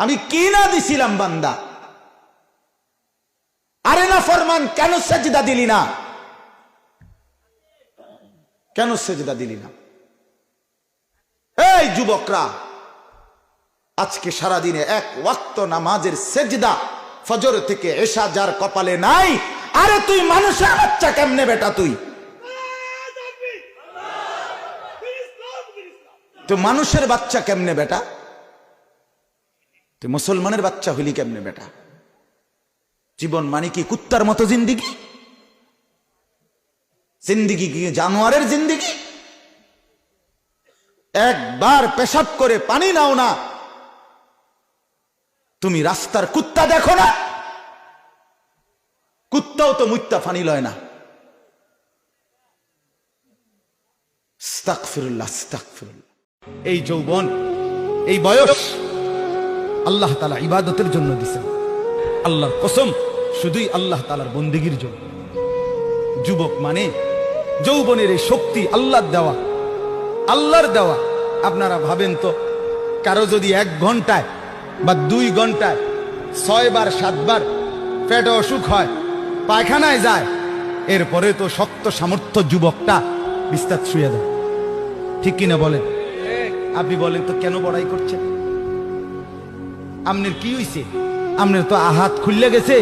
আমি কি না দিছিলাম বান্দা? আরে না ফরমান, কেন সেজদা দিলি না? কেন সেজদা দিলি না? এই যুবকরা, আজকে সারাদিনে এক ওয়াক্ত নামাজের সেজদা ফজর থেকে এশা যার কপালে নাই, আরে তুই মানুষের বাচ্চা কেমনে বেটা? তুই মানুষের বাচ্চা কেমনে বেটা? তুই মুসলমানের বাচ্চা হইলি কেমনে বেটা? জীবন মানে কি কুত্তার মতো জিন্দিগি? জিন্দিগি কি জানোয়ারের জিন্দিগি? একবার পেশাব করে পানি নাও না, তুমি রাস্তার কুত্তা দেখো না? কুত্তাও তো মুত্তা ফানি লয় না। আস্তাগফিরুল্লাহ, আস্তাগফিরুল্লাহ। এই যৌবন, এই বয়স আল্লাহ তাআলা ইবাদতের জন্য দিয়েছেন। আল্লাহর কসম, শুধুই আল্লাহ তাআলার বন্দেগীর জন্য। যুবক মানে যৌবনের এই শক্তি আল্লাহর দেওয়া, আল্লাহর দেওয়া। আপনারা ভাবেন তো, কারো যদি 1 ঘন্টায় বা 2 ঘন্টায় 6 বার 7 বার পেটে অসুখ হয়, পায়খানায় যায়, এরপরে তো শক্ত সামর্থ্য যুবকটা বিস্তার শুয়ে দেয়। ঠিক কিনা বলেন? আপনি বলেন তো, কেন বড়াই করছেন? আপনার কি হইছে? আপনার তো হাত খুললে গেছে,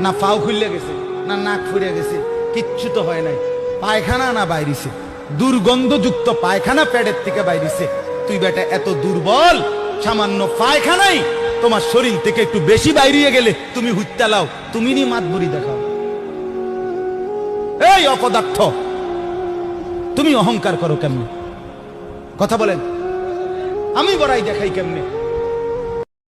না পাও খুললে গেছে, না নাক ফুরে গেছে, কিচ্ছু তো হয় নাই। পায়খানা না বাইরিছে, দুর্গন্ধযুক্ত পায়খানা পেটের থেকে বাইরিছে। তুই বেটা এত দুর্বল, সামান্য পায়খানাই তোমার শরীর থেকে একটু বেশি বাইরিয়ে গেলে তুমি হুত্তা লাও, তুমি নি মাতবুরি দেখাও। এই অপদার্থ, তুমি অহংকার করো কেমনে? কথা বলেন। আমি বড়াই দেখাই কেমনে?